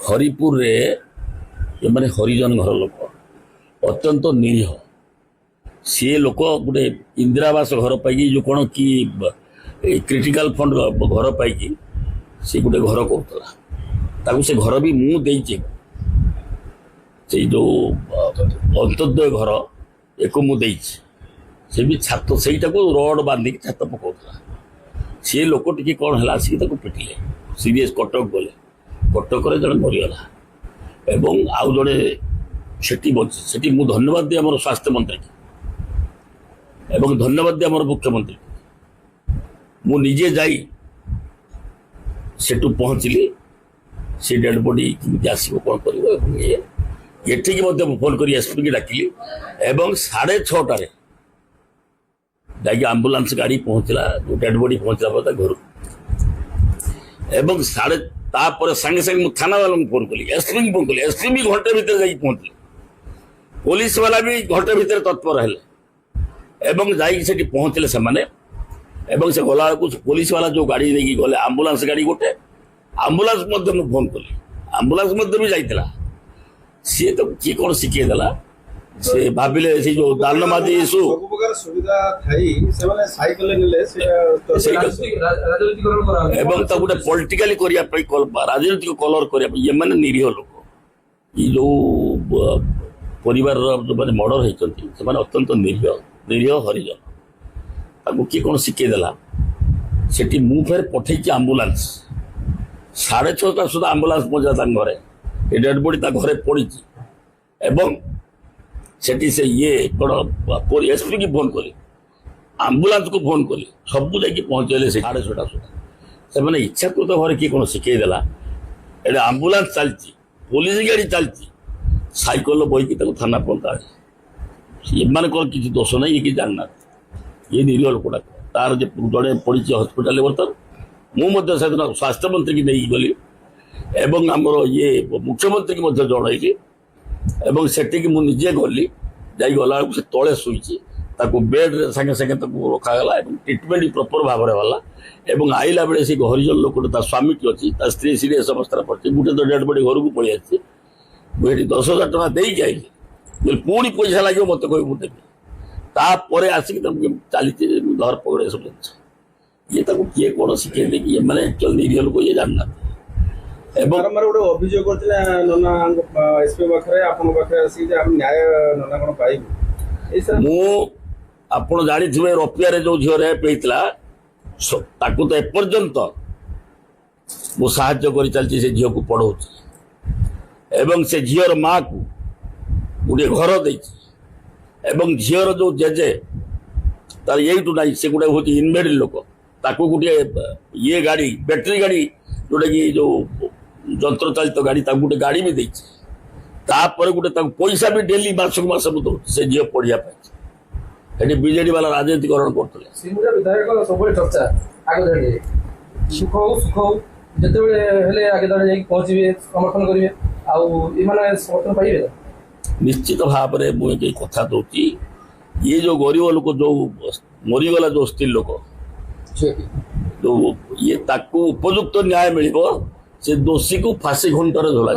हरिपुर रे एमाने हरिजन घर लोक अत्यंत निरीह सी लोक गोटे इंदिरावास घर पाई जो कौन कि क्रिटिकल फंड घर पाई सी गोटे घर करूला से घर भी मु देचे से जो अंत्योदय घर एक मुझे से भी छात से रड बांधिक छात पकाला सी लोक टी कौन है आसिक पिटिले सीरीयस कटक गले कटक जन मरीगला एवं आउ जड़े से धन्यवाद दिए आम स्वास्थ्य मंत्री एवं धन्यवाद दिए आम मुख्यमंत्री मुझे जाई सेठू पहुँचली से डेड बॉडी आसो कौन कर फोन कर एसपी की डाकिली एवं 6:30 जाकि आंबुलांस गाड़ी पहुंचला डेड बॉडी पहुंचला घर एवं संगे संगे थाना वाला फोन कली एसपी को फोन कली एसपी भी घंटे भीतर जाकि पहुंचले पुलिस वाला भी घंटे भीतर तत्पर हेले एवं जाकि सेठी पहुंचले से माने एवं से गला पुलिस वाला जो गाड़ी देकी गले आंबुलांस गाड़ी गोटे आंबुलांस फोन कली आंबुलांस भी जाइतला सी तो किए कौन शिखे देला से भाविले से जो दानमादी इशू सब प्रकार सुविधा थाई से माने साइकिल नेले से राजनीतिकरण एवं तो गोटे पॉलिटिकली करिया पई राजनीतिक कलर करिया ये माने निरीह लोक ये जो परिवार जो माने मर्डर होइचंती से माने अत्यंत निरीह हरिजन ताको किए कौन शिखे देला सेठी मु फेर पठै कि एम्बुलेंस 6:30 सुधा एम्बुलेंस पहुंचा घरे डेड बॉडी घरे पड़ी एवं सेठी से ये कौन एसपी की फोन कली आंबुलांस को फोन कली सब जाकि पहुंचे से 6:30 सुधा से मैंने इच्छाकृत भाव किए कौन शिखेदेला ए आंबुलांस चलती पुलिस गाड़ी चलती साइकेल बोईकि थाना पहुंचा एम किसी दोष नहीं ये कि जानना ये निरीह लोकटा तार जड़े पड़ी हस्पिटाल बर्तमान मुझे स्वास्थ्य मंत्री की नहीं गली एवं आमर ये मुख्यमंत्री की जनइली एवं सेठी मुझे गली जा गला से तले शुई बेड सागे सागे रखागला ट्रिटमेंट प्रॉपर भाव में गला एवं आईला बेले से हरिजन लोक स्वामी की अच्छी स्त्री सीरीयस अवस्था पड़ी गोटे तो डेड बॉडी घर को पलि आसी 10,000 टका देकी आई पुणी पैसा लगे मत कह देवी तापर आसिक चली घर पकड़े सब जिन ये किए कौन शिखे देखिए मैंने एक्चुअल निरीह लोक ये जानना बारंबार गोटे अभियोग करथिले नना एसपी पाखरे आपन पाखरे आसी जे हम न्याय नना कोन पाइबु ए सर मु आपन जानि थिबे रपिया रे जो झियो रेप हेतला ताकू तो एपर्यंत मु सहायता करि चलछि से झियो को पढौछि एवं से झियोर मां को गुडे घर दैछि एवं झियोर जो जेजे तार एइटु नाही से गुडे होति इनमेड लोक ताकू गुडे ये गाड़ी बैटरी गाड़ी जोटा कि जो यंत्र चालित गाड़ी गोटे गाड़ी भी देती गोटे पैसा भी डेली मासक मास दौ से झील पढ़िया बीजेडी वाला राजनीतिकरण करते निश्चित भाव में मुझे कथा दूसरी ये जो गरीब लोक जो मरीगला जो स्त्री लोक तो ये ताकू उपयुक्त न्याय मिल से दोषी को फांसी घंटार झोला